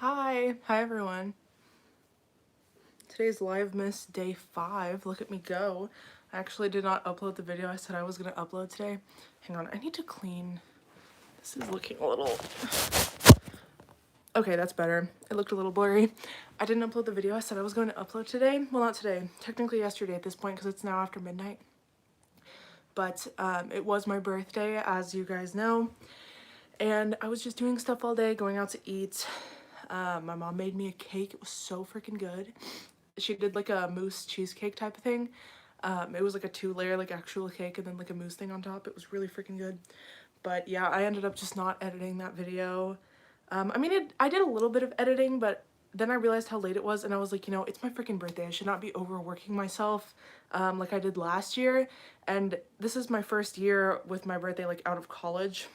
Hi everyone. Today's livemas day 5. Look at me go. I actually did not upload the video I said I was gonna upload today. Hang on, I need to clean. This is looking a little... Okay, that's better. It looked a little blurry. I didn't upload the video I said I was going to upload today. Well, not today. Technically yesterday at this point because it's now after midnight. But it was my birthday, as you guys know. And I was just doing stuff all day, going out to eat. My mom made me a cake. It was so freaking good. She did like a mousse cheesecake type of thing. It was like a 2-layer like actual cake and then like a mousse thing on top. It was really freaking good. But yeah, I ended up just not editing that video. I mean, I did a little bit of editing, but then I realized how late it was and I was like, you know, it's my freaking birthday. I should not be overworking myself like I did last year. And this is my first year with my birthday like out of college,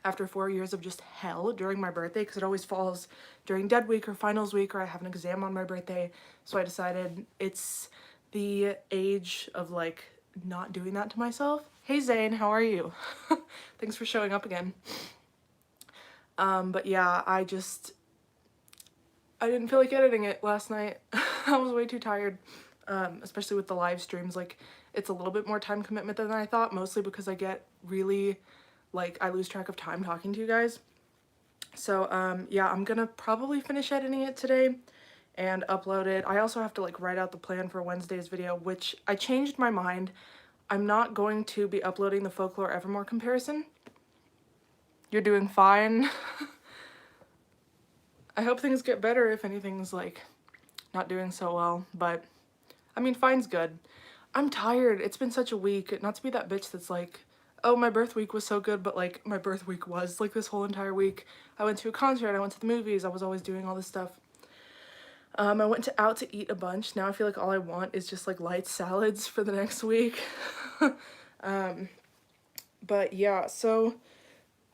after 4 years of just hell during my birthday, because it always falls during dead week or finals week, or I have an exam on my birthday. So I decided it's the age of like not doing that to myself. Hey Zane, how are you? Thanks for showing up again. But yeah, I didn't feel like editing it last night. I was way too tired, especially with the live streams. Like, it's a little bit more time commitment than I thought, mostly because I get really, like, I lose track of time talking to you guys. So, yeah, I'm gonna probably finish editing it today and upload it. I also have to, like, write out the plan for Wednesday's video, which I changed my mind. I'm not going to be uploading the Folklore Evermore comparison. You're doing fine. I hope things get better if anything's, like, not doing so well, but, I mean, fine's good. I'm tired. It's been such a week. Not to be that bitch that's like, oh, my birth week was so good, but, like, my birth week was, like, this whole entire week. I went to a concert, I went to the movies, I was always doing all this stuff. I went out to eat a bunch. Now I feel like all I want is just, like, light salads for the next week. But, yeah, so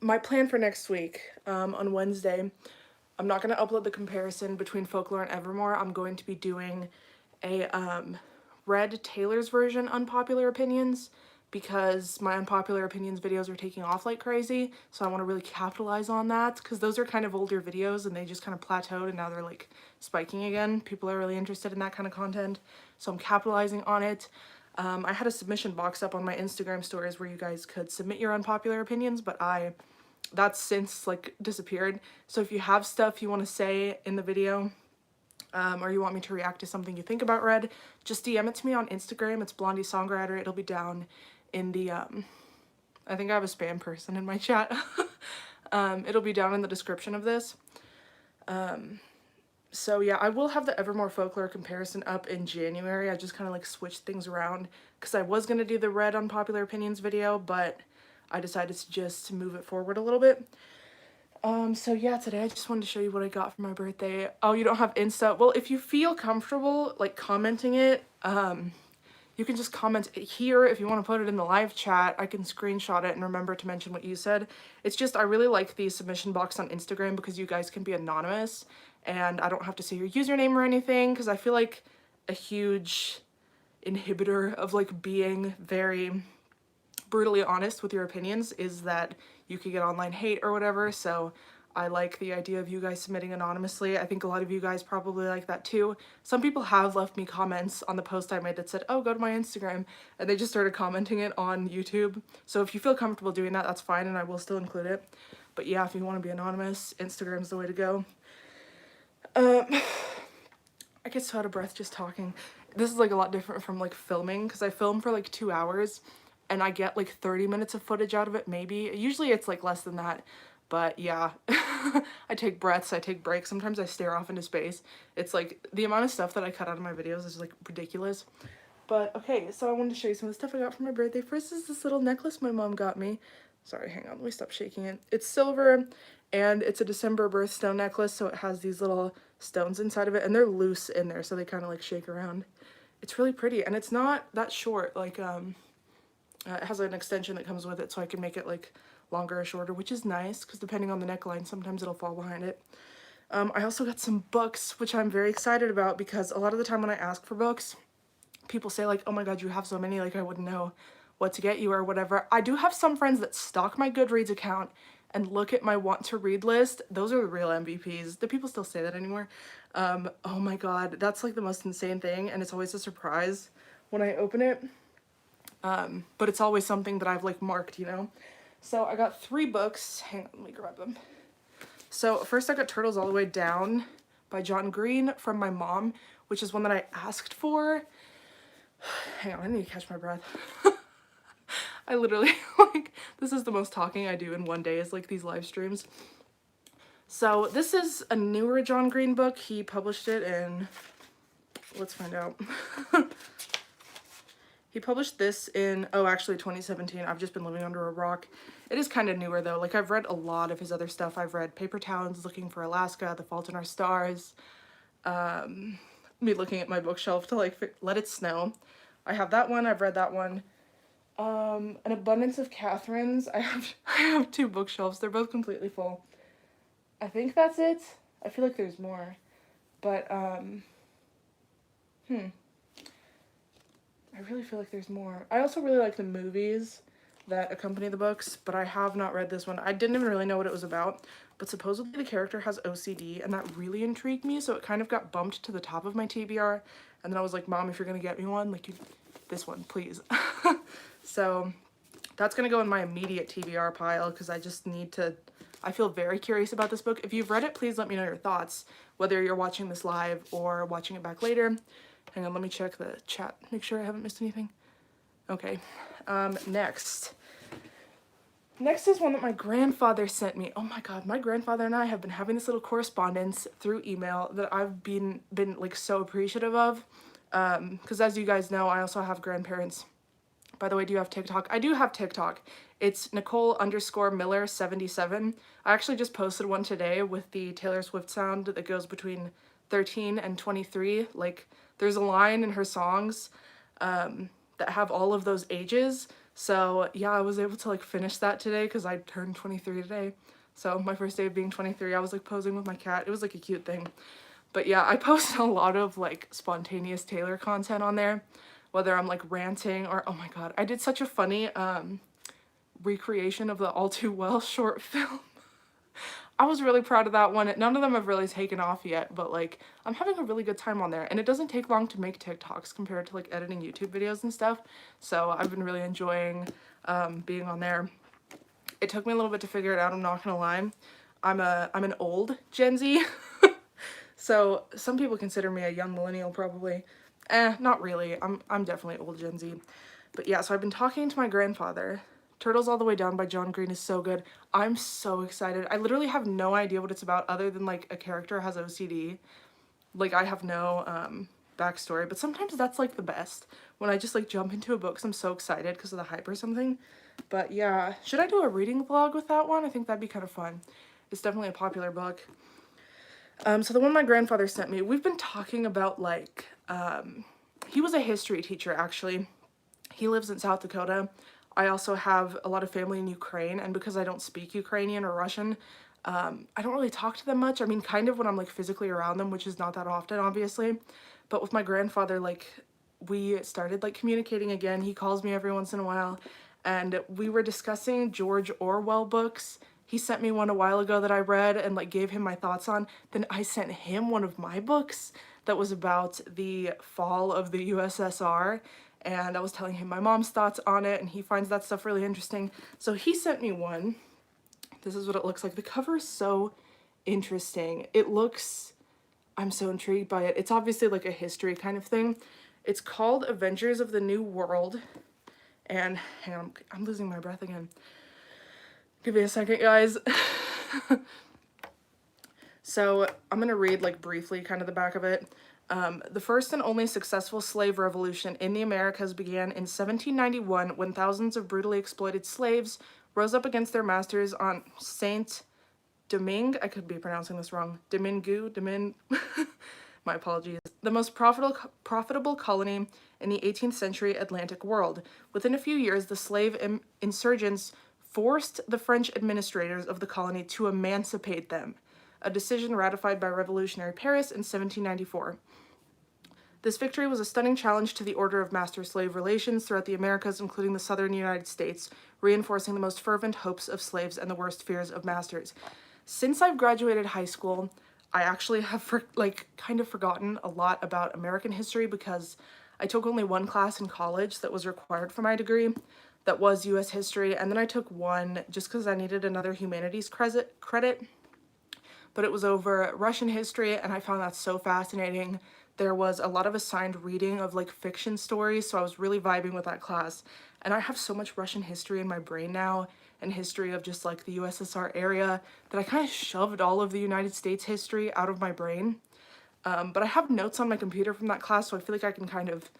my plan for next week, on Wednesday, I'm not going to upload the comparison between Folklore and Evermore. I'm going to be doing a Red Taylor's version Unpopular Opinions, because my Unpopular Opinions videos are taking off like crazy, so I want to really capitalize on that, because those are kind of older videos and they just kind of plateaued and now they're like spiking again. People are really interested in that kind of content, so I'm capitalizing on it. I had a submission box up on my Instagram stories where you guys could submit your unpopular opinions, but that's since like disappeared. So if you have stuff you want to say in the video, or you want me to react to something you think about Red, just DM it to me on Instagram. It's Blondie Songwriter. It'll be down in the, I think I have a spam person in my chat. It'll be down in the description of this. So yeah, I will have the Evermore Folklore comparison up in January. I just kind of like switched things around because I was going to do the Red Unpopular Opinions video, but I decided to just move it forward a little bit. So yeah, today I just wanted to show you what I got for my birthday. Oh, you don't have Insta? Well, if you feel comfortable, like, commenting it, you can just comment it here. If you want to put it in the live chat, I can screenshot it and remember to mention what you said. It's just, I really like the submission box on Instagram because you guys can be anonymous, and I don't have to say your username or anything, because I feel like a huge inhibitor of, like, being very brutally honest with your opinions is that you could get online hate or whatever. So I like the idea of you guys submitting anonymously. I think a lot of you guys probably like that too. Some people have left me comments on the post I made that said, oh, go to my Instagram, and they just started commenting it on YouTube. So if you feel comfortable doing that, that's fine, and I will still include it. But yeah, if you want to be anonymous, Instagram's the way to go. I get so out of breath just talking. This is like a lot different from like filming, because I film for like 2 hours and I get like 30 minutes of footage out of it, maybe. Usually it's like less than that, but yeah. I take breaths, I take breaks, sometimes I stare off into space. It's like, the amount of stuff that I cut out of my videos is like ridiculous. But okay, so I wanted to show you some of the stuff I got for my birthday. First is this little necklace my mom got me. Sorry, hang on, let me stop shaking it. It's silver, and it's a December birthstone necklace, so it has these little stones inside of it, and they're loose in there, so they kind of like shake around. It's really pretty, and it's not that short. Like, it has an extension that comes with it, so I can make it like longer or shorter, which is nice, because depending on the neckline, sometimes it'll fall behind it. I also got some books, which I'm very excited about, because a lot of the time when I ask for books, people say like, oh my god, you have so many, like I wouldn't know what to get you or whatever. I do have some friends that stalk my Goodreads account and look at my want to read list, those are the real MVPs. Do people still say that anymore? Oh my god, that's like the most insane thing, and it's always a surprise when I open it. But it's always something that I've like marked, you know? So I got 3 books. Hang on, let me grab them. So first I got Turtles All the Way Down by John Green from my mom, which is one that I asked for. Hang on, I need to catch my breath. I literally, like, this is the most talking I do in one day, is like these live streams. So this is a newer John Green book. He published it in, let's find out. He published this in, oh, actually 2017. I've just been living under a rock. It is kind of newer though. Like, I've read a lot of his other stuff. I've read Paper Towns, Looking for Alaska, The Fault in Our Stars. Me looking at my bookshelf to like Let It Snow. I have that one. I've read that one. An Abundance of Catherines. I have 2 bookshelves. They're both completely full. I think that's it. I feel like there's more. But, I really feel like there's more. I also really like the movies that accompany the books, but I have not read this one. I didn't even really know what it was about, but supposedly the character has OCD, and that really intrigued me, so it kind of got bumped to the top of my TBR, and then I was like, Mom, if you're gonna get me one, like, this one, please. So that's gonna go in my immediate TBR pile, because I just need to, I feel very curious about this book. If you've read it, please let me know your thoughts, whether you're watching this live or watching it back later. Hang on, let me check the chat, make sure I haven't missed anything. Okay, next is one that my grandfather sent me. Oh my god, my grandfather and I have been having this little correspondence through email that I've been like so appreciative of. Because as you guys know, I also have grandparents. By the way, do you have TikTok? I do have TikTok. It's Nicole_Miller77. I actually just posted one today with the Taylor Swift sound that goes between 13 and 23. Like, there's a line in her songs that have all of those ages. So yeah, I was able to like finish that today because I turned 23 today. So my first day of being 23, I was like posing with my cat. It was like a cute thing. But yeah, I post a lot of like spontaneous Taylor content on there, whether I'm like ranting or, oh my god, I did such a funny recreation of the All Too Well short film. I was really proud of that one. None of them have really taken off yet, but like, I'm having a really good time on there, and it doesn't take long to make TikToks compared to like editing YouTube videos and stuff. So I've been really enjoying being on there. It took me a little bit to figure it out, I'm not gonna lie. I'm an old Gen Z. So some people consider me a young millennial probably. Not really. I'm definitely old Gen Z. But yeah, so I've been talking to my grandfather. Turtles All the Way Down by John Green is so good. I'm so excited. I literally have no idea what it's about other than like a character has OCD. Like, I have no backstory, but sometimes that's like the best. When I just like jump into a book because I'm so excited because of the hype or something. But yeah, should I do a reading vlog with that one? I think that'd be kind of fun. It's definitely a popular book. So the one my grandfather sent me, we've been talking about like, he was a history teacher actually. He lives in South Dakota. I also have a lot of family in Ukraine, and because I don't speak Ukrainian or Russian, I don't really talk to them much. I mean, kind of when I'm like physically around them, which is not that often, obviously. But with my grandfather, like, we started like communicating again. He calls me every once in a while, and we were discussing George Orwell books. He sent me one a while ago that I read and like gave him my thoughts on. Then I sent him one of my books that was about the fall of the USSR. And I was telling him my mom's thoughts on it, and he finds that stuff really interesting. So he sent me one. This is what it looks like. The cover is so interesting. It looks, I'm so intrigued by it. It's obviously like a history kind of thing. It's called Avengers of the New World. And hang on, I'm losing my breath again. Give me a second, guys. So I'm gonna read like briefly kind of the back of it. The first and only successful slave revolution in the Americas began in 1791 when thousands of brutally exploited slaves rose up against their masters on Saint Domingue. I could be pronouncing this wrong. My apologies. The most profitable colony in the 18th century Atlantic world. Within a few years, the slave insurgents forced the French administrators of the colony to emancipate them, a decision ratified by revolutionary Paris in 1794. This victory was a stunning challenge to the order of master-slave relations throughout the Americas, including the southern United States, reinforcing the most fervent hopes of slaves and the worst fears of masters. Since I've graduated high school, I actually have kind of forgotten a lot about American history because I took only one class in college that was required for my degree. That was US history, and then I took one just because I needed another humanities credit, but it was over Russian history, and I found that so fascinating. There was a lot of assigned reading of like fiction stories, so I was really vibing with that class. And I have so much Russian history in my brain now, and history of just like the USSR area, that I kind of shoved all of the United States history out of my brain. But I have notes on my computer from that class, so I feel like I can kind of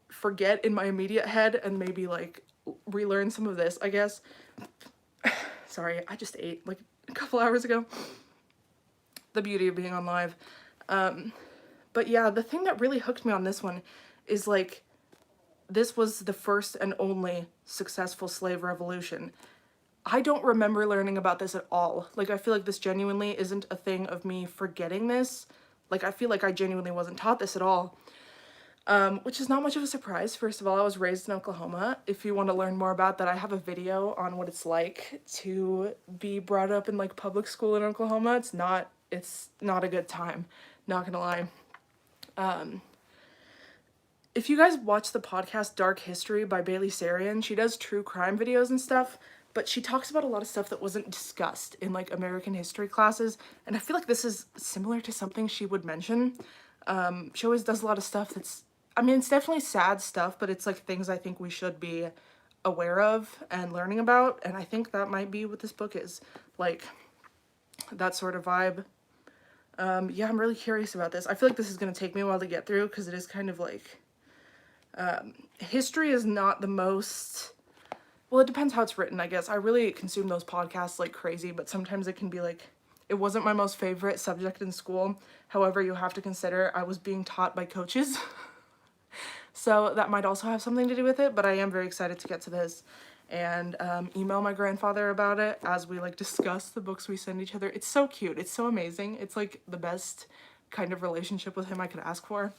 forget in my immediate head and maybe like relearn some of this, I guess. Sorry, I just ate like a couple hours ago. The beauty of being on live. But yeah, the thing that really hooked me on this one is like, this was the first and only successful slave revolution. I don't remember learning about this at all. Like, I feel like this genuinely isn't a thing of me forgetting this. Like, I feel like I genuinely wasn't taught this at all. Which is not much of a surprise. First of all, I was raised in Oklahoma. If you want to learn more about that, I have a video on what it's like to be brought up in like public school in Oklahoma. It's not a good time, not gonna lie. If you guys watch the podcast Dark History by Bailey Sarian, she does true crime videos and stuff, but she talks about a lot of stuff that wasn't discussed in like American history classes, and I feel like this is similar to something she would mention. She always does a lot of stuff that's, I mean, it's definitely sad stuff, but it's like things I think we should be aware of and learning about, and I think that might be what this book is, like that sort of vibe. Yeah, I'm really curious about this. I feel like this is going to take me a while to get through because it is kind of like, history is not the most, well, it depends how it's written, I guess. I really consume those podcasts like crazy, but sometimes it can be like, it wasn't my most favorite subject in school. However, you have to consider I was being taught by coaches. So that might also have something to do with it, but I am very excited to get to this and email my grandfather about it as we like discuss the books we send each other. It's so cute. It's so amazing. It's like the best kind of relationship with him I could ask for.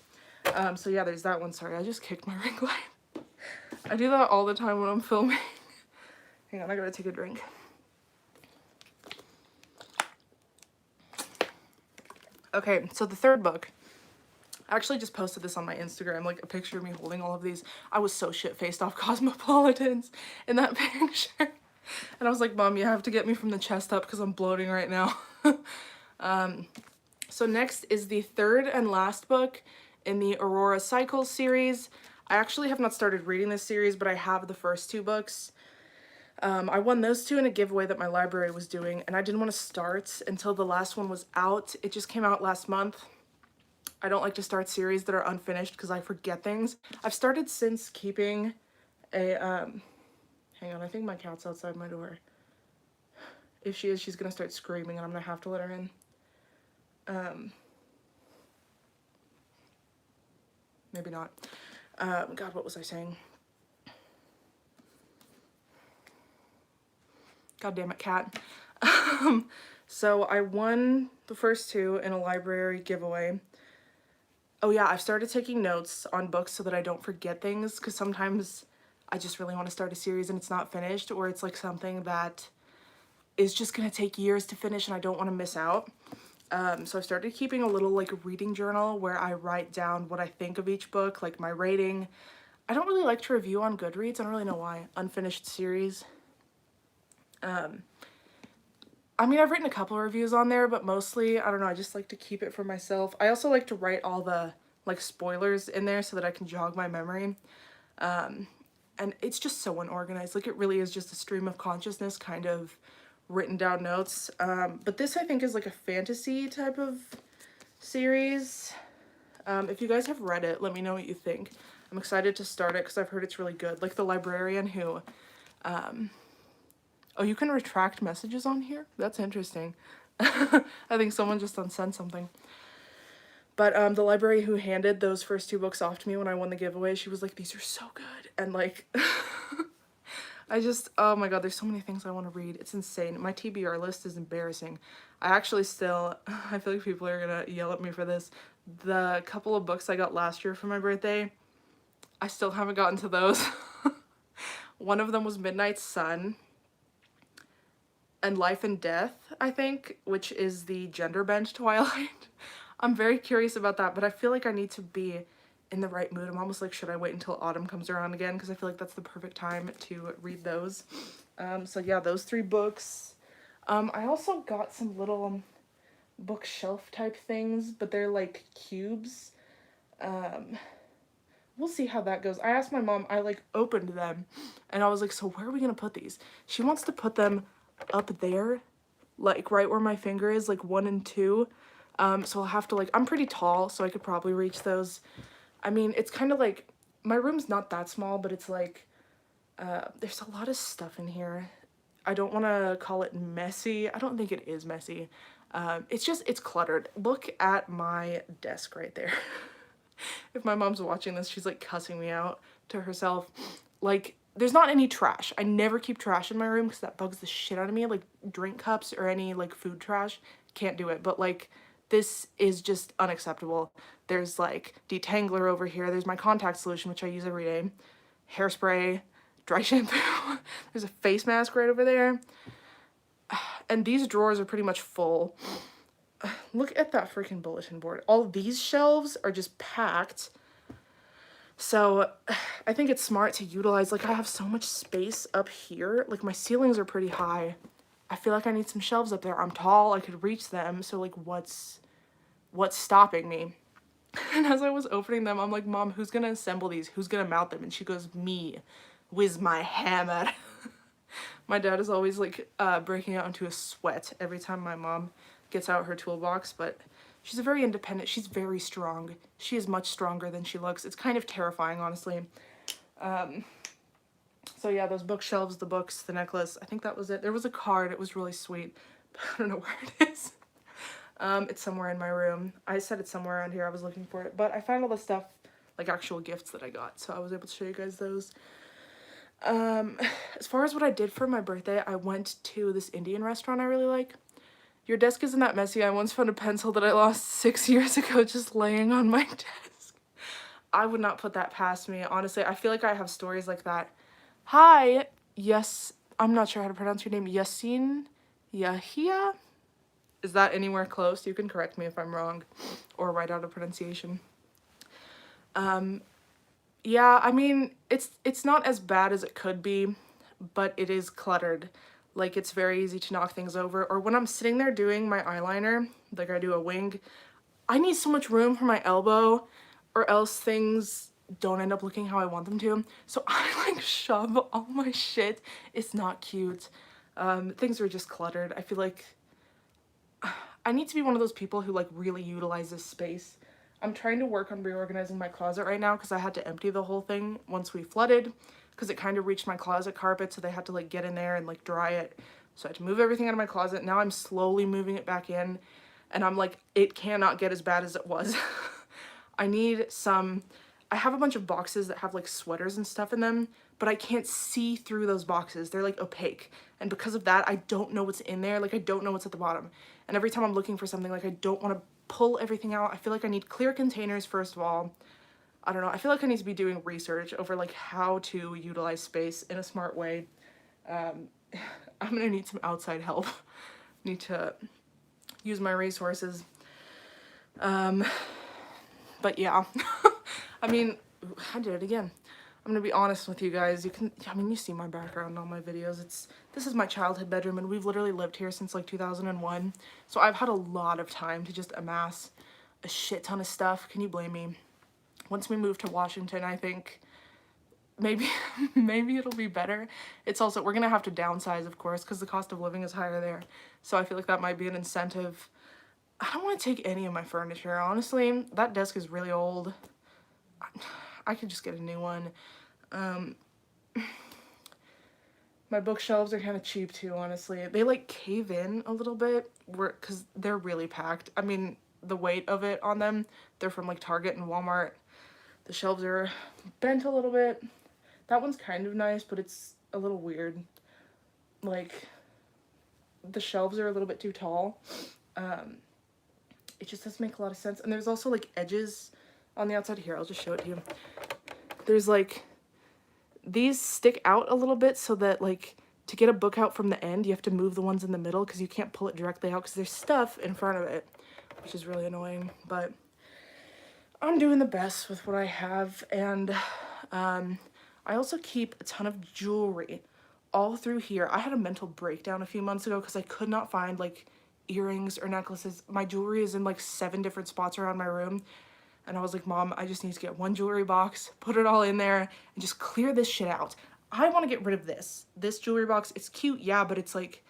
So yeah, there's that one. Sorry, I just kicked my ring light. I do that all the time when I'm filming. Hang on, I gotta take a drink. Okay, so the third book, I actually just posted this on my Instagram, like a picture of me holding all of these. I was so shit-faced off Cosmopolitans in that picture. And I was like, Mom, you have to get me from the chest up because I'm bloating right now. So next is the third and last book in the Aurora Cycle series. I actually have not started reading this series, but I have the first two books. I won those two in a giveaway that my library was doing, and I didn't want to start until the last one was out. It just came out last month. I don't like to start series that are unfinished because I forget things. I've started since keeping a, hang on, I think my cat's outside my door. If she is, she's gonna start screaming and I'm gonna have to let her in. Maybe not. God, what was I saying? God damn it, cat. So I won the first two in a library giveaway. Oh yeah, I've started taking notes on books so that I don't forget things, because sometimes I just really want to start a series and it's not finished, or it's like something that is just gonna take years to finish and I don't want to miss out. So I've started keeping a little like reading journal where I write down what I think of each book, like my rating. I don't really like to review on Goodreads. I don't really know why. Unfinished series. I mean, I've written a couple of reviews on there, but mostly, I don't know, I just like to keep it for myself. I also like to write all the, like, spoilers in there so that I can jog my memory. And it's just so unorganized. Like, it really is just a stream of consciousness kind of written down notes. But this, I think, is like a fantasy type of series. If you guys have read it, let me know what you think. I'm excited to start it because I've heard it's really good. Like, the librarian who... Oh, you can retract messages on here? That's interesting. I think someone just unsent something. But the library who handed those first two books off to me when I won the giveaway, she was like, these are so good. And like, Oh my god, there's so many things I want to read. It's insane. My TBR list is embarrassing. I actually still, I feel like people are gonna yell at me for this. The couple of books I got last year for my birthday, I still haven't gotten to those. One of them was Midnight Sun and Life and Death, I think, which is the gender bent Twilight. I'm very curious about that, but I feel like I need to be in the right mood. I'm almost like, should I wait until autumn comes around again? Because I feel like that's the perfect time to read those. So yeah, those 3 books. I also got some little bookshelf type things, but they're like cubes. We'll see how that goes. I asked my mom, I like opened them and I was like, so where are we gonna put these? She wants to put them up there, like right where my finger is, like 1 and 2. So I'll have to like, I'm pretty tall, so I could probably reach those. I mean, it's kind of like, my room's not that small, but it's like, there's a lot of stuff in here. I don't want to call it messy. I don't think it is messy. It's cluttered. Look at my desk right there. If my mom's watching this, she's like cussing me out to herself. Like, there's not any trash. I never keep trash in my room because that bugs the shit out of me. Like, drink cups or any like food trash, can't do it. But like, this is just unacceptable. There's like detangler over here. There's my contact solution, which I use every day. Hairspray, dry shampoo. There's a face mask right over there. And these drawers are pretty much full. Look at that freaking bulletin board. All these shelves are just packed. So I think it's smart to utilize, like, I have so much space up here. Like, my ceilings are pretty high. I feel like I need some shelves up there. I'm tall, I could reach them. So like, what's stopping me? And as I was opening them, I'm like, Mom, who's gonna assemble these? Who's gonna mount them? And she goes, me, with my hammer. My dad is always like breaking out into a sweat every time my mom gets out her toolbox, but she's a very independent, she's very strong. She is much stronger than she looks. It's kind of terrifying, honestly. So yeah, those bookshelves, the books, the necklace, I think that was it. There was a card, it was really sweet, but I don't know where it is. It's somewhere in my room. I said it's somewhere around here, I was looking for it, but I found all the stuff, like actual gifts that I got, so I was able to show you guys those. As far as what I did for my birthday, I went to this Indian restaurant I really like. Your desk isn't that messy. I once found a pencil that I lost 6 years ago just laying on my desk. I would not put that past me. Honestly, I feel like I have stories like that. Hi, yes, I'm not sure how to pronounce your name. Yasin Yahia? Is that anywhere close? You can correct me if I'm wrong or write out a pronunciation. Yeah, I mean, it's not as bad as it could be, but it is cluttered. Like, it's very easy to knock things over. Or when I'm sitting there doing my eyeliner, like I do a wing, I need so much room for my elbow, or else things don't end up looking how I want them to. So I like shove all my shit. It's not cute. Things are just cluttered. I feel like I need to be one of those people who like really utilizes space. I'm trying to work on reorganizing my closet right now because I had to empty the whole thing once we flooded because it kind of reached my closet carpet, so they had to like get in there and like dry it. So I had to move everything out of my closet. Now I'm slowly moving it back in and I'm like, it cannot get as bad as it was. I have a bunch of boxes that have like sweaters and stuff in them, but I can't see through those boxes. They're like opaque. And because of that, I don't know what's in there. Like, I don't know what's at the bottom. And every time I'm looking for something, like, I don't want to pull everything out. I feel like I need clear containers, first of all. I don't know. I feel like I need to be doing research over like how to utilize space in a smart way. I'm gonna need some outside help. Need to use my resources. But yeah, I mean, I did it again. I'm gonna be honest with you guys. You see my background on my videos. This is my childhood bedroom, and we've literally lived here since like 2001. So I've had a lot of time to just amass a shit ton of stuff. Can you blame me? Once we move to Washington, I think maybe it'll be better. It's also, we're gonna have to downsize, of course, because the cost of living is higher there. So I feel like that might be an incentive. I don't want to take any of my furniture, honestly. That desk is really old. I could just get a new one. My bookshelves are kind of cheap too, honestly. They like cave in a little bit because they're really packed. I mean, the weight of it on them, they're from like Target and Walmart. The shelves are bent a little bit. That one's kind of nice, but it's a little weird. Like, the shelves are a little bit too tall. It just doesn't make a lot of sense. And there's also like edges on the outside. Here, I'll just show it to you. There's like, these stick out a little bit so that like to get a book out from the end, you have to move the ones in the middle because you can't pull it directly out because there's stuff in front of it, which is really annoying. But I'm doing the best with what I have. And I also keep a ton of jewelry all through here. I had a mental breakdown a few months ago because I could not find like earrings or necklaces. My jewelry is in like 7 different spots around my room. And I was like, Mom, I just need to get one jewelry box, put it all in there, and just clear this shit out. I want to get rid of this. This jewelry box, it's cute, yeah, but it's like,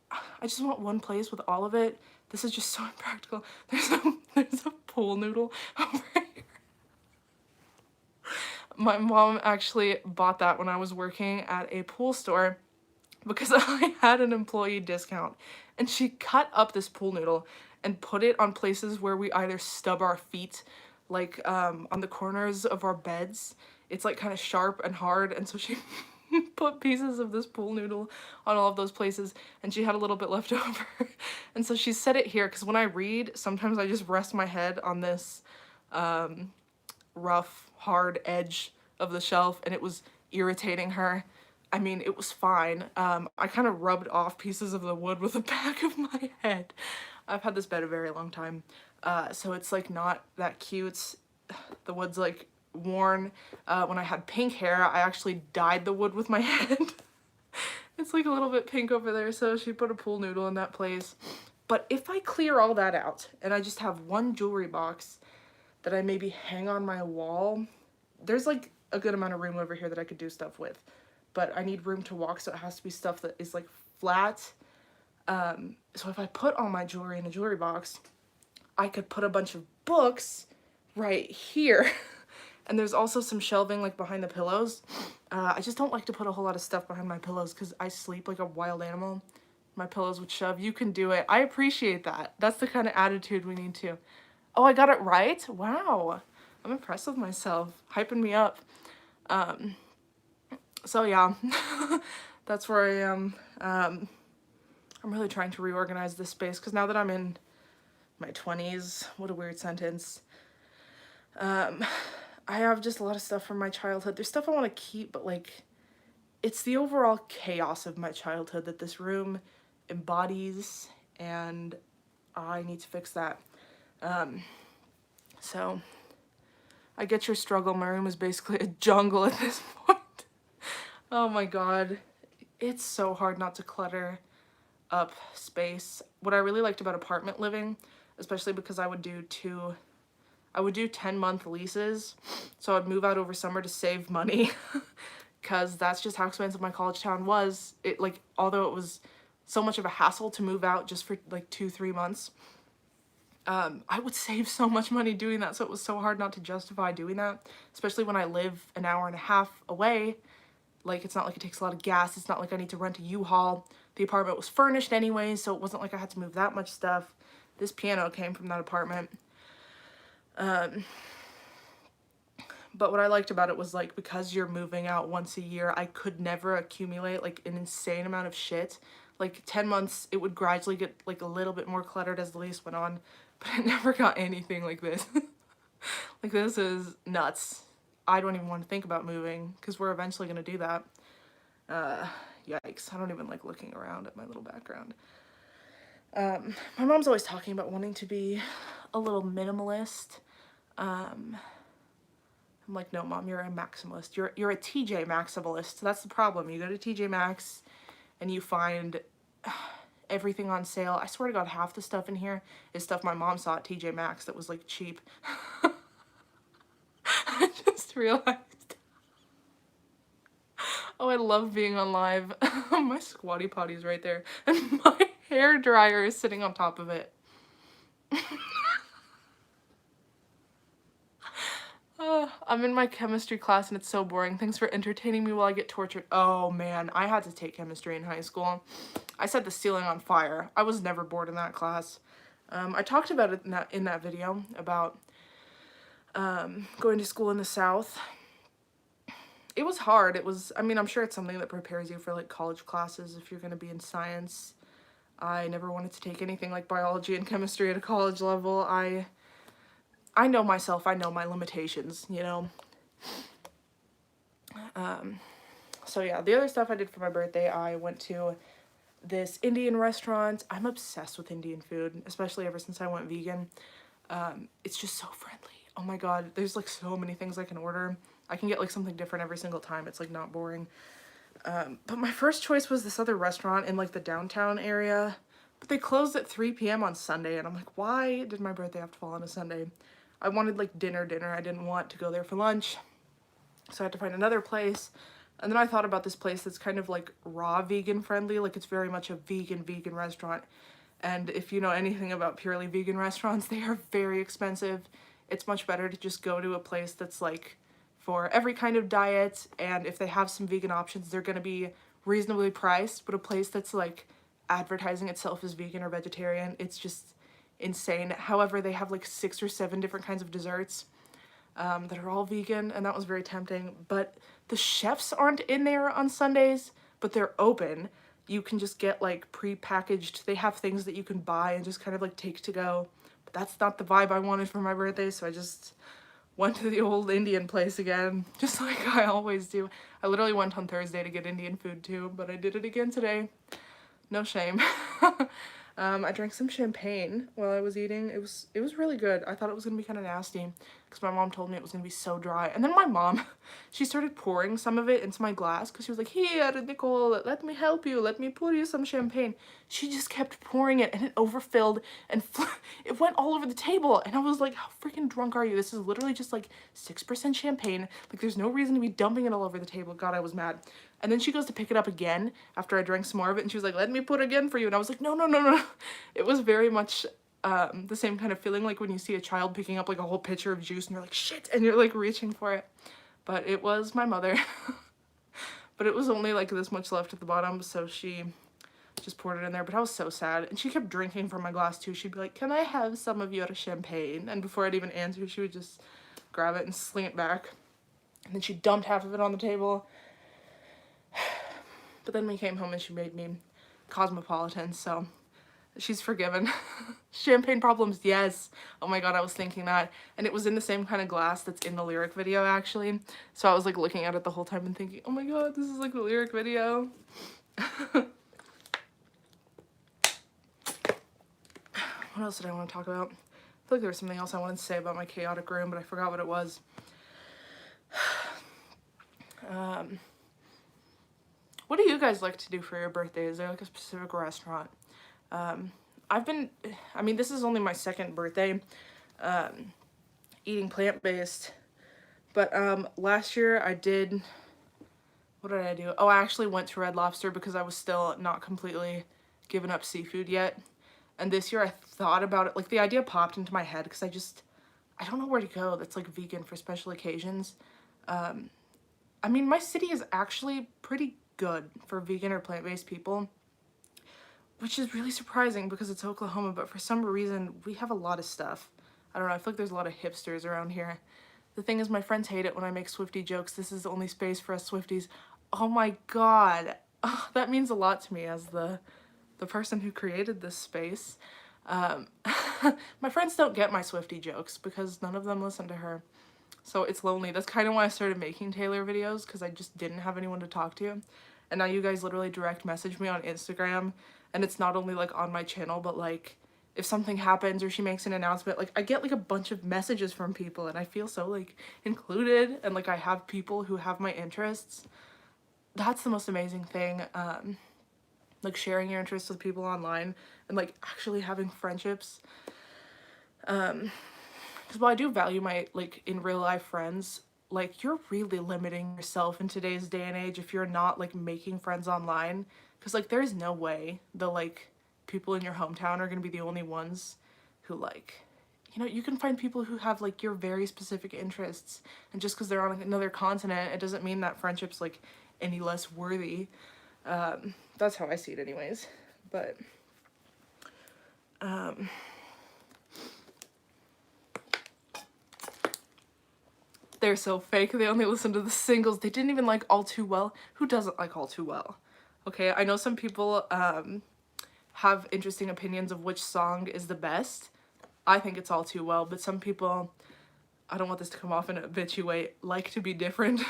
I just want one place with all of it. This is just so impractical. There's a pool noodle over here. My mom actually bought that when I was working at a pool store because I had an employee discount. And she cut up this pool noodle and put it on places where we either stub our feet, like on the corners of our beds. It's like kind of sharp and hard, and so she put pieces of this pool noodle on all of those places, and she had a little bit left over. And so she set it here because when I read, sometimes I just rest my head on this rough, hard edge of the shelf, and it was irritating her. I mean, it was fine. I kind of rubbed off pieces of the wood with the back of my head. I've had this bed a very long time, so it's like not that cute. The wood's like worn. When I had pink hair, I actually dyed the wood with my head. It's like a little bit pink over there, so she put a pool noodle in that place. But if I clear all that out and I just have one jewelry box that I maybe hang on my wall, there's like a good amount of room over here that I could do stuff with. But I need room to walk, so it has to be stuff that is like flat. So if I put all my jewelry in a jewelry box, I could put a bunch of books right here. And there's also some shelving like behind the pillows. I just don't like to put a whole lot of stuff behind my pillows because I sleep like a wild animal. My pillows would shove. You can do it. I appreciate that. That's the kind of attitude we need to. Oh, I got it right? Wow. I'm impressed with myself. Hyping me up. So yeah, that's where I am. I'm really trying to reorganize this space because now that I'm in my 20s, what a weird sentence, I have just a lot of stuff from my childhood. There's stuff I want to keep, but like, it's the overall chaos of my childhood that this room embodies, and I need to fix that. So I get your struggle. My room is basically a jungle at this point. Oh my god. It's so hard not to clutter up space. What I really liked about apartment living, especially because I would do 10-month leases, so I'd move out over summer to save money because that's just how expensive my college town was. It like, although it was so much of a hassle to move out just for like 2-3 months, I would save so much money doing that, so it was so hard not to justify doing that, especially when I live an hour and a half away. Like, it's not like it takes a lot of gas. It's not like I need to rent a U-Haul. The apartment was furnished anyway, so it wasn't like I had to move that much stuff. This piano came from that apartment. But what I liked about it was, like, because you're moving out once a year, I could never accumulate, like, an insane amount of shit. Like, 10 months, it would gradually get, like, a little bit more cluttered as the lease went on, but it never got anything like this. Like, this is nuts. I don't even want to think about moving, because we're eventually going to do that. Yikes. I don't even like looking around at my little background. My mom's always talking about wanting to be a little minimalist. I'm like, no, Mom, you're a maximalist. You're a TJ maximalist. That's the problem. You go to TJ Maxx and you find everything on sale. I swear to God, half the stuff in here is stuff my mom saw at TJ Maxx that was like cheap. I just realized. Oh, I love being on live. My squatty potty's right there. And my hair dryer is sitting on top of it. I'm in my chemistry class and it's so boring. Thanks for entertaining me while I get tortured. Oh man, I had to take chemistry in high school. I set the ceiling on fire. I was never bored in that class. I talked about it in that video about going to school in the South. it was hard. It was, I mean, I'm sure it's something that prepares you for like college classes if you're going to be in science. I never wanted to take anything like biology and chemistry at a college level. I know myself, I know my limitations, you know. So yeah, the other stuff I did for my birthday, I went to this Indian restaurant. I'm obsessed with Indian food, especially ever since I went vegan. It's just so friendly. Oh my god, there's like so many things I can order. I can get like something different every single time. It's like not boring. But my first choice was this other restaurant in like the downtown area. But they closed at 3 p.m. on Sunday, and I'm like, why did my birthday have to fall on a Sunday? I wanted like dinner. I didn't want to go there for lunch. So I had to find another place. And then I thought about this place that's kind of like raw vegan friendly. Like it's very much a vegan restaurant. And if you know anything about purely vegan restaurants, they are very expensive. It's much better to just go to a place that's like for every kind of diet. And if they have some vegan options, they're going to be reasonably priced. But a place that's like advertising itself as vegan or vegetarian, it's just insane. However, they have like 6 or 7 different kinds of desserts that are all vegan, and that was very tempting. But the chefs aren't in there on Sundays, but they're open. You can just get like pre-packaged, they have things that you can buy and just kind of like take to go. But that's not the vibe I wanted for my birthday, so I just went to the old Indian place again, just like I always do. I literally went on Thursday to get Indian food too, but I did it again today. No shame. I drank some champagne while I was eating. It was really good. I thought it was gonna be kind of nasty because my mom told me it was gonna be so dry. And then my mom, she started pouring some of it into my glass because she was like, "Here, Nicole, let me help you. Let me pour you some champagne." She just kept pouring it, and it overfilled and it went all over the table. And I was like, "How freaking drunk are you? This is literally just like 6% champagne. Like, there's no reason to be dumping it all over the table." God, I was mad. And then she goes to pick it up again after I drank some more of it, and she was like, "Let me put it again for you." And I was like, no, no, no, no. It was very much the same kind of feeling like when you see a child picking up like a whole pitcher of juice and you're like, shit, and you're like reaching for it. But it was my mother. But it was only like this much left at the bottom, so she just poured it in there. But I was so sad. And she kept drinking from my glass too. She'd be like, "Can I have some of your champagne?" And before I'd even answer, she would just grab it and sling it back. And then she dumped half of it on the table. But then we came home and she made me cosmopolitan, so she's forgiven. Champagne problems, yes. Oh my god, I was thinking that. And it was in the same kind of glass that's in the lyric video, actually. So I was like looking at it the whole time and thinking, oh my god, this is like the lyric video. What else did I want to talk about? I feel like there was something else I wanted to say about my chaotic room, but I forgot what it was. What do you guys like to do for your birthday? Is there like a specific restaurant? This is only my second birthday eating plant-based, but last year I did, what did I do? Oh, I actually went to Red Lobster because I was still not completely given up seafood yet. And this year I thought about it, like the idea popped into my head because I don't know where to go that's like vegan for special occasions. My city is actually pretty good for vegan or plant-based people, which is really surprising because it's Oklahoma, but for some reason we have a lot of stuff. I don't know, I feel like there's a lot of hipsters around here. The thing is, my friends hate it when I make Swiftie jokes. This is the only space for us Swifties. Oh my god. Oh, that means a lot to me as the person who created this space. My friends don't get my Swiftie jokes because none of them listen to her. So it's lonely. That's kind of why I started making Taylor videos, because I just didn't have anyone to talk to. And now you guys literally direct message me on Instagram, and it's not only like on my channel, but like if something happens or she makes an announcement, like I get like a bunch of messages from people, and I feel so like included, and like I have people who have my interests. That's the most amazing thing. Like sharing your interests with people online and like actually having friendships. Because while I do value my like in real life friends, like you're really limiting yourself in today's day and age if you're not like making friends online. Because like there's no way the like people in your hometown are gonna be the only ones who like, you know, you can find people who have like your very specific interests, and just because they're on another continent, it doesn't mean that friendship's like any less worthy. That's how I see it anyways. But They're so fake. They only listen to the singles. They didn't even like All Too Well. Who doesn't like All Too Well? Okay, I know some people have interesting opinions of which song is the best. I think it's All Too Well, but some people, I don't want this to come off in a bitchy way, like to be different.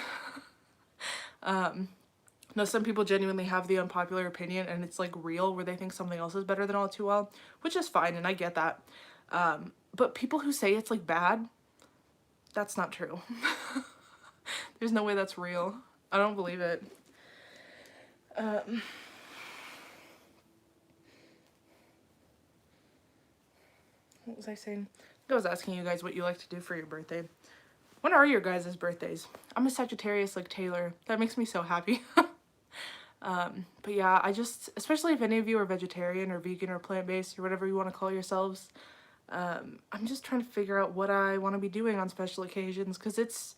No, some people genuinely have the unpopular opinion and it's like real where they think something else is better than All Too Well, which is fine and I get that. But people who say it's like bad, that's not true. There's no way that's real. I don't believe it. What was I saying? I was asking you guys what you like to do for your birthday. When are your guys' birthdays? I'm a Sagittarius like Taylor. That makes me so happy. But yeah, I just, especially if any of you are vegetarian or vegan or plant-based or whatever you want to call yourselves, I'm just trying to figure out what I want to be doing on special occasions because it's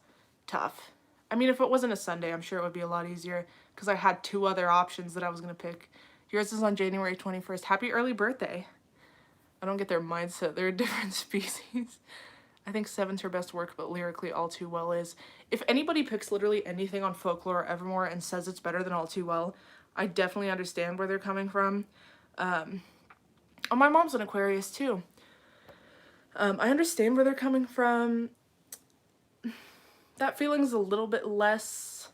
tough. I mean, if it wasn't a Sunday, I'm sure it would be a lot easier because I had 2 other options that I was going to pick. Yours is on January 21st. Happy early birthday. I don't get their mindset. They're a different species. I think Seven's her best work, but lyrically All Too Well is. If anybody picks literally anything on Folklore or Evermore and says it's better than All Too Well, I definitely understand where they're coming from. Oh, my mom's an Aquarius too. I understand where they're coming from. That feeling's a little bit less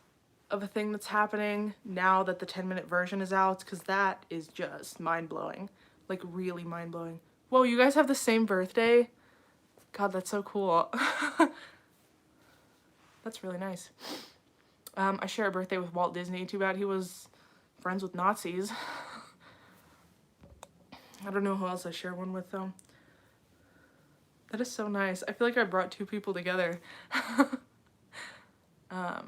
of a thing that's happening now that the 10-minute version is out, because that is just mind-blowing. Like, really mind-blowing. Whoa, you guys have the same birthday? God, that's so cool. That's really nice. I share a birthday with Walt Disney. Too bad he was friends with Nazis. I don't know who else I share one with, though. That is so nice. I feel like I brought 2 people together. I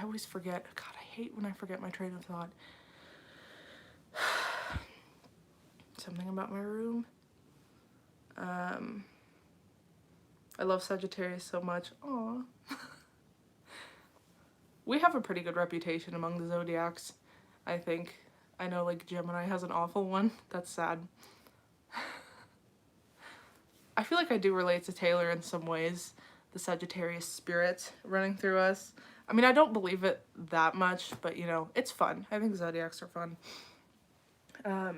always forget. God, I hate when I forget my train of thought. Something about my room. I love Sagittarius so much. Aw. We have a pretty good reputation among the zodiacs, I think. I know, like, Gemini has an awful one. That's sad. I feel like I do relate to Taylor in some ways. The Sagittarius spirit running through us. I mean, I don't believe it that much, but, you know, it's fun. I think zodiacs are fun. I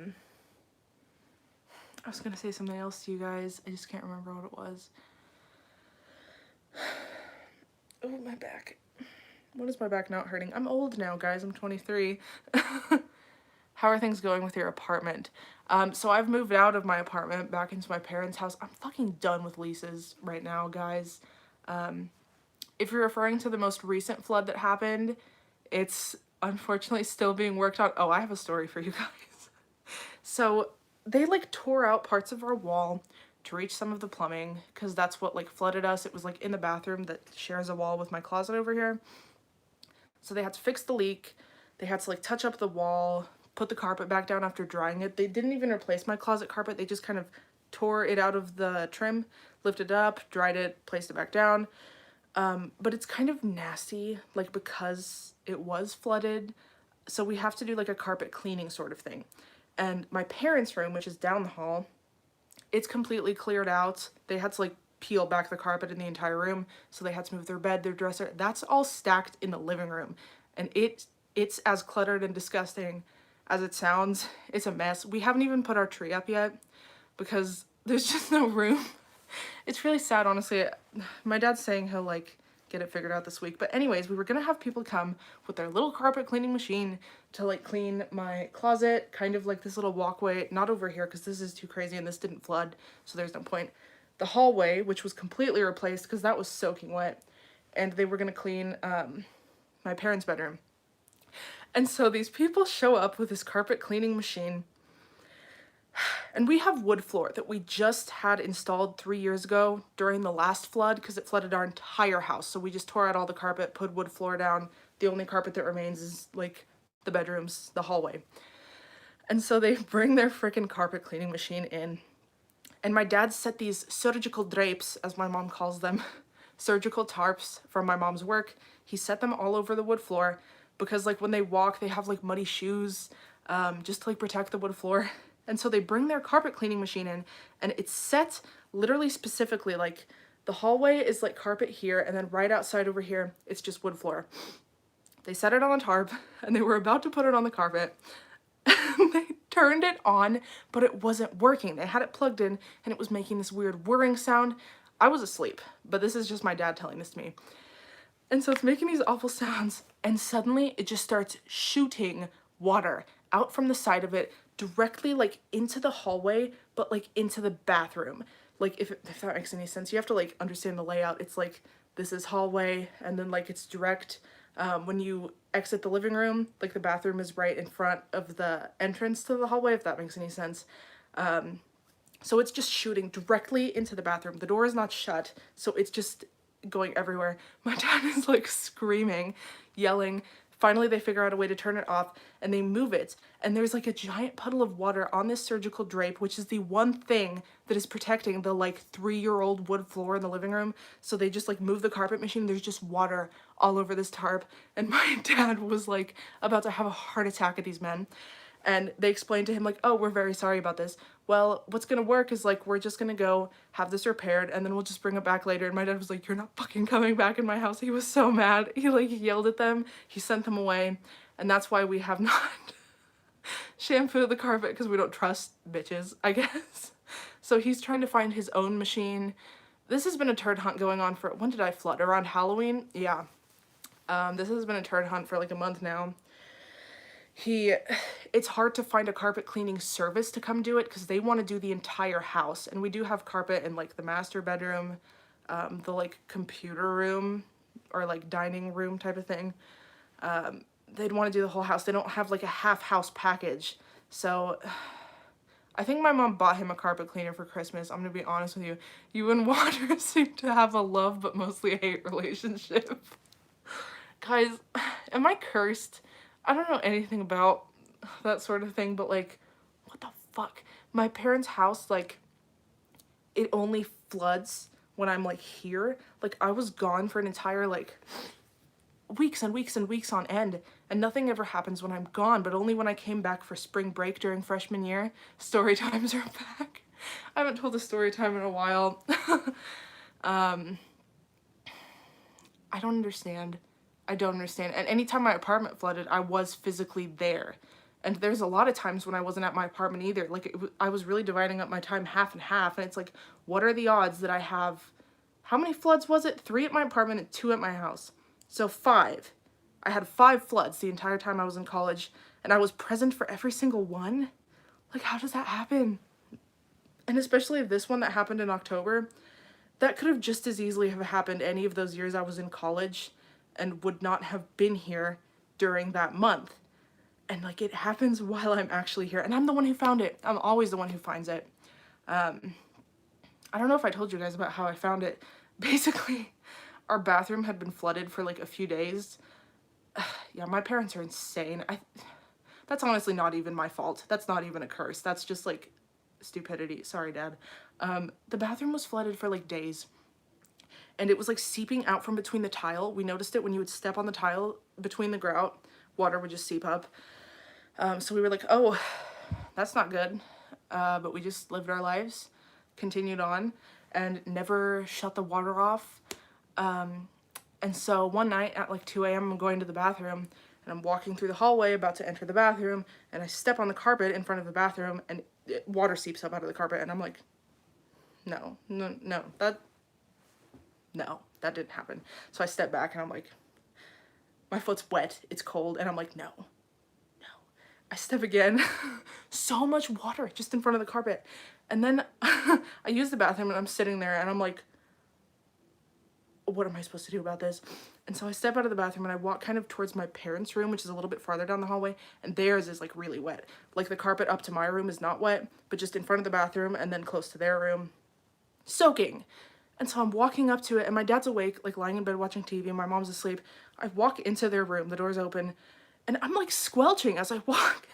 was gonna say something else to you guys. I just can't remember what it was. Oh, my back. When is my back not hurting? I'm old now, guys. I'm 23. How are things going with your apartment? So I've moved out of my apartment back into my parents' house. I'm fucking done with leases right now, guys. If you're referring to the most recent flood that happened, it's unfortunately still being worked on. Oh, I have a story for you guys. So they like tore out parts of our wall to reach some of the plumbing because that's what like flooded us. It was like in the bathroom that shares a wall with my closet over here. So they had to fix the leak. They had to like touch up the wall, put the carpet back down after drying it. They didn't even replace my closet carpet. They just kind of tore it out of the trim, lifted it up, dried it, placed it back down. But it's kind of nasty, like because it was flooded. So we have to do like a carpet cleaning sort of thing. And my parents' room, which is down the hall, it's completely cleared out. They had to like peel back the carpet in the entire room. So they had to move their bed, their dresser. That's all stacked in the living room. And it's as cluttered and disgusting as it sounds. It's a mess. We haven't even put our tree up yet because there's just no room. It's really sad, honestly. My dad's saying he'll like get it figured out this week. But anyways, we were gonna have people come with their little carpet cleaning machine to like clean my closet, kind of like this little walkway, not over here because this is too crazy and this didn't flood, so there's no point. The hallway, which was completely replaced because that was soaking wet, and they were gonna clean my parents' bedroom. And so these people show up with this carpet cleaning machine, and we have wood floor that we just had installed 3 years ago during the last flood because it flooded our entire house. So we just tore out all the carpet, put wood floor down. The only carpet that remains is like the bedrooms, the hallway. And so they bring their freaking carpet cleaning machine in. And my dad set these surgical drapes, as my mom calls them, surgical tarps from my mom's work. He set them all over the wood floor because like when they walk, they have like muddy shoes just to like protect the wood floor. And so they bring their carpet cleaning machine in, and it's set literally specifically, like the hallway is like carpet here, and then right outside over here, it's just wood floor. They set it on a tarp, and they were about to put it on the carpet. They turned it on, but it wasn't working. They had it plugged in, and it was making this weird whirring sound. I was asleep, but this is just my dad telling this to me. And so it's making these awful sounds, and suddenly it just starts shooting water out from the side of it directly like into the hallway, but like into the bathroom. Like if that makes any sense, you have to like understand the layout. It's like this is hallway, and then like it's direct. When you exit the living room, like the bathroom is right in front of the entrance to the hallway, if that makes any sense. So it's just shooting directly into the bathroom. The door is not shut, so it's just going everywhere. My dad is like screaming, yelling. Finally, they figure out a way to turn it off, and they move it, and there's like a giant puddle of water on this surgical drape, which is the one thing that is protecting the like 3-year-old wood floor in the living room. So they just like move the carpet machine. There's just water all over this tarp, and my dad was like about to have a heart attack at these men. And they explained to him like, oh, we're very sorry about this. Well, what's gonna work is like, we're just gonna go have this repaired, and then we'll just bring it back later. And my dad was like, you're not fucking coming back in my house. He was so mad. He like yelled at them. He sent them away. And that's why we have not shampooed the carpet, because we don't trust bitches, I guess. So he's trying to find his own machine. This has been a turd hunt going on for, when did I flood? Around Halloween? Yeah. This has been a turd hunt for like a month now. It's hard to find a carpet cleaning service to come do it, because they want to do the entire house. And we do have carpet in like the master bedroom, the like computer room, or like dining room type of thing. They'd want to do the whole house. They don't have like a half house package. So I think my mom bought him a carpet cleaner for Christmas. I'm gonna be honest with you. You and Water seem to have a love but mostly a hate relationship. Guys, am I cursed? I don't know anything about that sort of thing, but like, what the fuck? My parents' house, like, it only floods when I'm like here. Like, I was gone for an entire like weeks and weeks and weeks on end, and nothing ever happens when I'm gone, but only when I came back for spring break during freshman year. Story times are back. I haven't told a story time in a while. I don't understand. I don't understand. And anytime my apartment flooded, I was physically there. And there's a lot of times when I wasn't at my apartment either. Like, I was really dividing up my time half and half. And it's like, what are the odds that I have, how many floods was it? 3 at my apartment and 2 at my house. So 5. I had 5 floods the entire time I was in college. And I was present for every single one? Like, how does that happen? And especially this one that happened in October, that could have just as easily have happened any of those years I was in college, and would not have been here during that month. And like, it happens while I'm actually here, and I'm the one who found it. I'm always the one who finds it. I don't know if I told you guys about how I found it. Basically, our bathroom had been flooded for like a few days. Yeah, my parents are insane. That's honestly not even my fault. That's not even a curse. That's just like stupidity. Sorry, Dad. The bathroom was flooded for like days. And it was like seeping out from between the tile. We noticed it when you would step on the tile between the grout, water would just seep up. So we were like, oh, that's not good. But we just lived our lives, continued on, and never shut the water off. And so one night at like 2 a.m. I'm going to the bathroom, and I'm walking through the hallway about to enter the bathroom, and I step on the carpet in front of the bathroom, and water seeps up out of the carpet, and I'm like, no, that didn't happen. So I step back, and I'm like, my foot's wet, it's cold, and I'm like, no. I step again, so much water just in front of the carpet. And then I use the bathroom, and I'm sitting there, and I'm like, what am I supposed to do about this? And so I step out of the bathroom, and I walk kind of towards my parents' room, which is a little bit farther down the hallway, and theirs is like really wet. Like, the carpet up to my room is not wet, but just in front of the bathroom and then close to their room, soaking. And so I'm walking up to it, and my dad's awake, like lying in bed watching TV, and my mom's asleep. I walk into their room, the door's open, and I'm like squelching as I walk.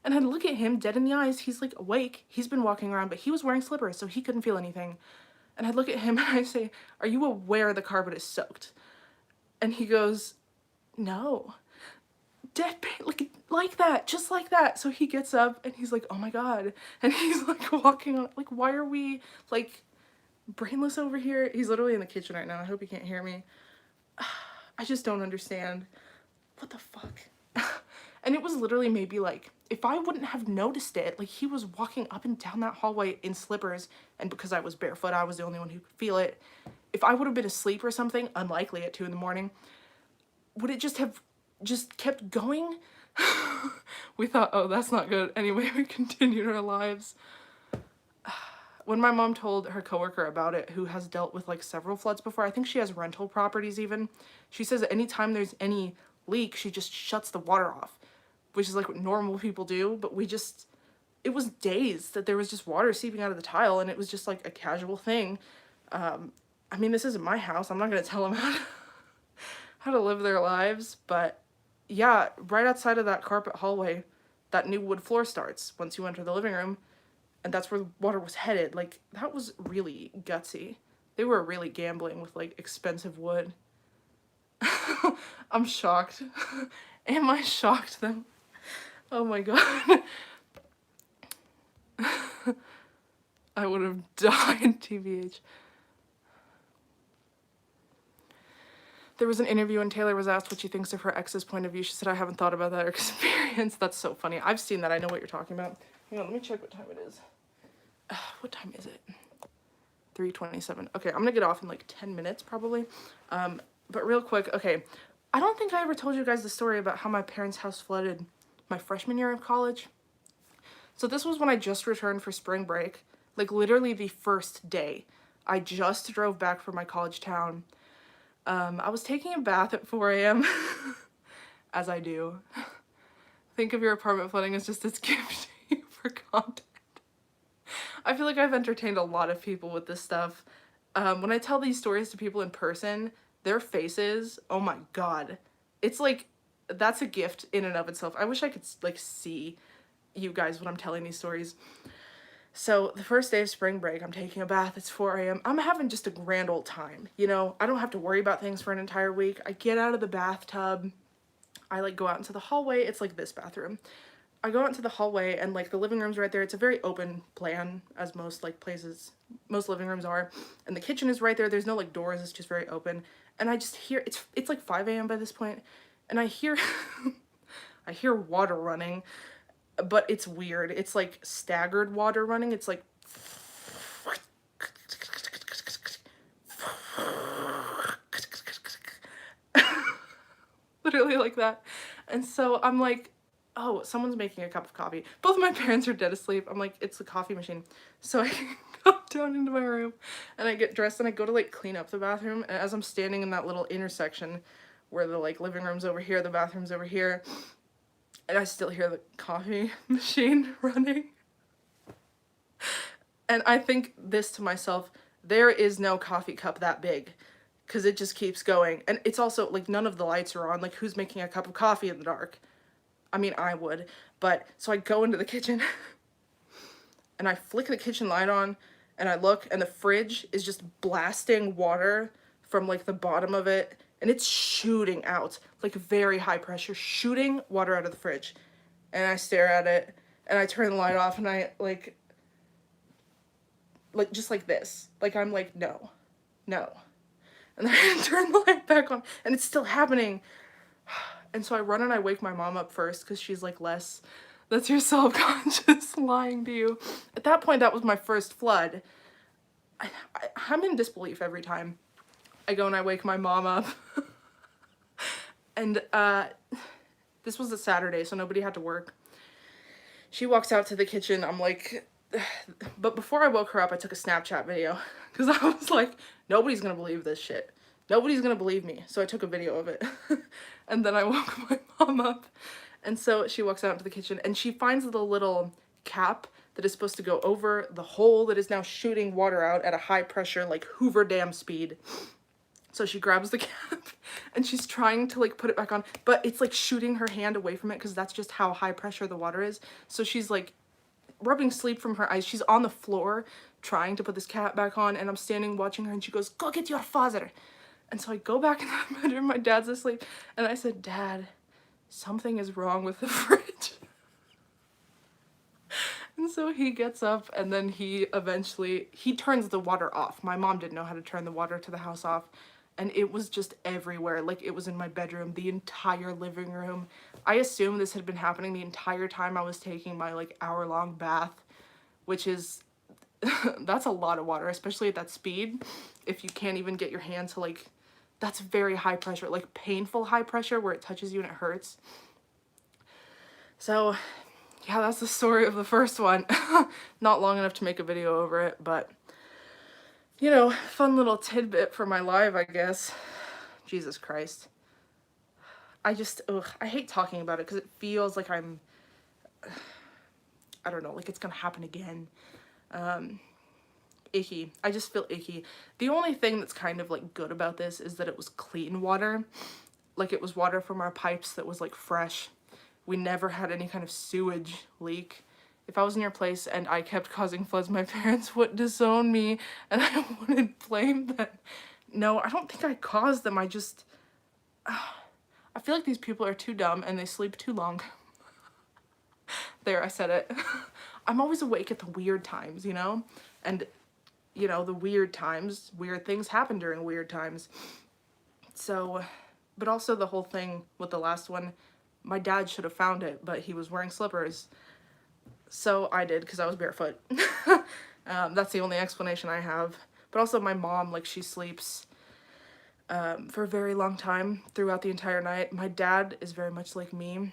And I look at him dead in the eyes. He's like awake. He's been walking around, but he was wearing slippers, so he couldn't feel anything. And I look at him and I say, are you aware the carpet is soaked? And he goes, no. deadpan, like that, just like that. So he gets up and he's like, oh my God. And he's like walking on, like, why are we like brainless over here? He's literally in the kitchen right now. I hope he can't hear me. I just don't understand. What the fuck? And it was literally maybe like, if I wouldn't have noticed it, like he was walking up and down that hallway in slippers, and because I was barefoot, I was the only one who could feel it. If I would have been asleep or something, unlikely at 2 in the morning, would it just have just kept going? We thought, oh, that's not good. Anyway, we continued our lives. When my mom told her coworker about it, who has dealt with like several floods before, I think she has rental properties even, she says anytime there's any leak, she just shuts the water off, which is like what normal people do. But it was days that there was just water seeping out of the tile, and it was just like a casual thing. I mean, this isn't my house. I'm not going to tell them how to live their lives, but yeah, right outside of that carpet hallway, that new wood floor starts once you enter the living room, and that's where the water was headed. Like, that was really gutsy. They were really gambling with like expensive wood. I'm shocked. Am I shocked then? Oh my God. I would have died, TBH. There was an interview and Taylor was asked what she thinks of her ex's point of view. She said, I haven't thought about that experience. That's so funny. I've seen that. I know what you're talking about. Hang on, let me check what time it is. What time is it? 3:27. Okay, I'm gonna get off in like 10 minutes probably. But real quick, okay. I don't think I ever told you guys the story about how my parents' house flooded my freshman year of college. So this was when I just returned for spring break. Like literally the first day. I just drove back from my college town. I was taking a bath at 4 a.m. as I do. Think of your apartment flooding as just its gift to you for content. I feel like I've entertained a lot of people with this stuff. When I tell these stories to people in person, their faces, oh my God. It's like, that's a gift in and of itself. I wish I could like see you guys when I'm telling these stories. So the first day of spring break, I'm taking a bath, it's 4 a.m. I'm having just a grand old time, you know? I don't have to worry about things for an entire week. I get out of the bathtub, I like go out into the hallway, it's like this bathroom. I go out into the hallway and like the living room's right there. It's a very open plan, as most like places, most living rooms are. And the kitchen is right there. There's no like doors, it's just very open. And I just hear, it's like 5 a.m. by this point, and I hear, I hear water running. But it's weird. It's like staggered water running. It's like literally like that. And so I'm like, oh, someone's making a cup of coffee. Both of my parents are dead asleep. I'm like, it's the coffee machine. So I go down into my room and I get dressed and I go to like clean up the bathroom. And as I'm standing in that little intersection where the like living room's over here, the bathroom's over here, and I still hear the coffee machine running. And I think this to myself, there is no coffee cup that big, because it just keeps going. And it's also, like, none of the lights are on. Like, who's making a cup of coffee in the dark? I mean, I would. But, so I go into the kitchen, and I flick the kitchen light on, and I look, and the fridge is just blasting water from, like, the bottom of it. And it's shooting out, like very high pressure, shooting water out of the fridge. And I stare at it, and I turn the light off, and I, like just like this. Like, I'm like, no. And then I turn the light back on, and it's still happening. And so I run and I wake my mom up first, because she's like, Les, that's your self-conscious lying to you. At that point, that was my first flood. I'm in disbelief every time. I go and I wake my mom up. And this was a Saturday, so nobody had to work. She walks out to the kitchen. I'm like, but before I woke her up, I took a Snapchat video, because I was like, nobody's gonna believe this shit. Nobody's gonna believe me. So I took a video of it. And then I woke my mom up. And so she walks out into the kitchen and she finds the little cap that is supposed to go over the hole that is now shooting water out at a high pressure, like Hoover Dam speed. So she grabs the cap and she's trying to like put it back on, but it's like shooting her hand away from it, because that's just how high pressure the water is. So she's like rubbing sleep from her eyes. She's on the floor trying to put this cap back on, and I'm standing watching her, and she goes, go get your father. And so I go back in the bedroom, my dad's asleep, and I said, Dad, something is wrong with the fridge. And so he gets up and then he turns the water off. My mom didn't know how to turn the water to the house off, and it was just everywhere. Like, it was in my bedroom, the entire living room. I assume this had been happening the entire time I was taking my like hour-long bath, which is that's a lot of water, especially at that speed. If you can't even get your hand to like, that's very high pressure, like painful high pressure where it touches you and it hurts. So yeah, that's the story of the first one. Not long enough to make a video over it, but you know, fun little tidbit for my live, I guess. Jesus Christ. I hate talking about it because it feels like I don't know, like it's gonna happen again. Icky. I just feel icky. The only thing that's kind of like good about this is that it was clean water. Like, it was water from our pipes that was like fresh. We never had any kind of sewage leak. If I was in your place and I kept causing floods, my parents would disown me and I wouldn't blame them. No, I don't think I caused them. I feel like these people are too dumb and they sleep too long. There, I said it. I'm always awake at the weird times, you know? And, you know, the weird times, weird things happen during weird times. So, but also the whole thing with the last one, my dad should have found it, but he was wearing slippers. So I did, because I was barefoot. That's the only explanation I have. But also my mom, like, she sleeps for a very long time throughout the entire night. My dad is very much like me.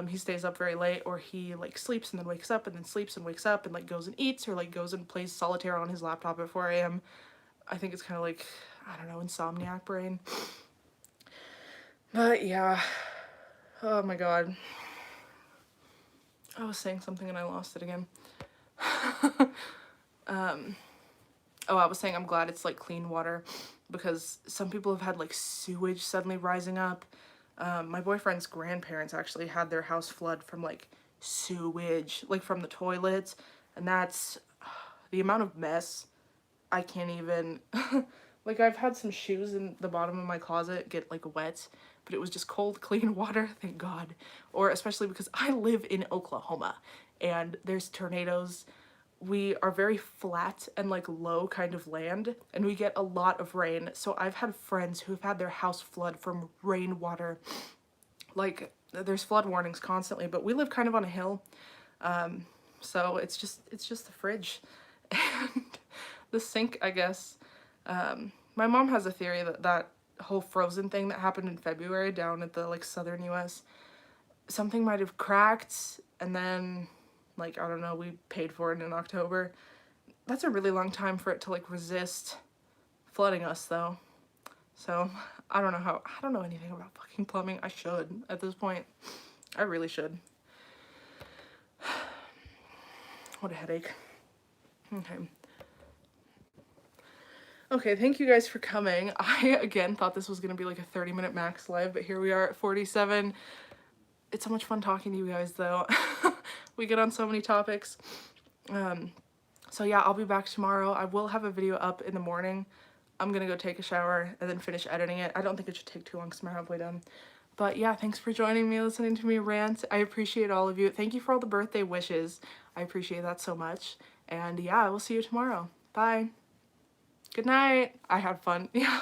He stays up very late, or he like sleeps and then wakes up and then sleeps and wakes up and like goes and eats, or like goes and plays solitaire on his laptop at 4 a.m. I think it's kind of like, I don't know, insomniac brain. But yeah, oh my god. I was saying something and I lost it again. Oh, I was saying I'm glad it's like clean water, because some people have had like sewage suddenly rising up. My boyfriend's grandparents actually had their house flood from like sewage, like from the toilets, and that's the amount of mess. I can't even like, I've had some shoes in the bottom of my closet get like wet, but it was just cold, clean water, thank God. Or especially because I live in Oklahoma and there's tornadoes. We are very flat and like low kind of land, and we get a lot of rain. So I've had friends who've had their house flood from rainwater. Like, there's flood warnings constantly, but we live kind of on a hill. So it's just the fridge and the sink, I guess. My mom has a theory that that whole frozen thing that happened in February down at the like southern US, something might have cracked, and then like, I don't know, we paid for it in October. That's a really long time for it to like resist flooding us though. So I don't know anything about fucking plumbing. I should at this point. I really should. What a headache. Okay, thank you guys for coming. I, again, thought this was going to be like a 30-minute max live, but here we are at 47. It's so much fun talking to you guys, though. We get on so many topics. So yeah, I'll be back tomorrow. I will have a video up in the morning. I'm going to go take a shower and then finish editing it. I don't think it should take too long because I'm halfway done. But yeah, thanks for joining me, listening to me rant. I appreciate all of you. Thank you for all the birthday wishes. I appreciate that so much. And yeah, I will see you tomorrow. Bye. Good night. I had fun. Yeah.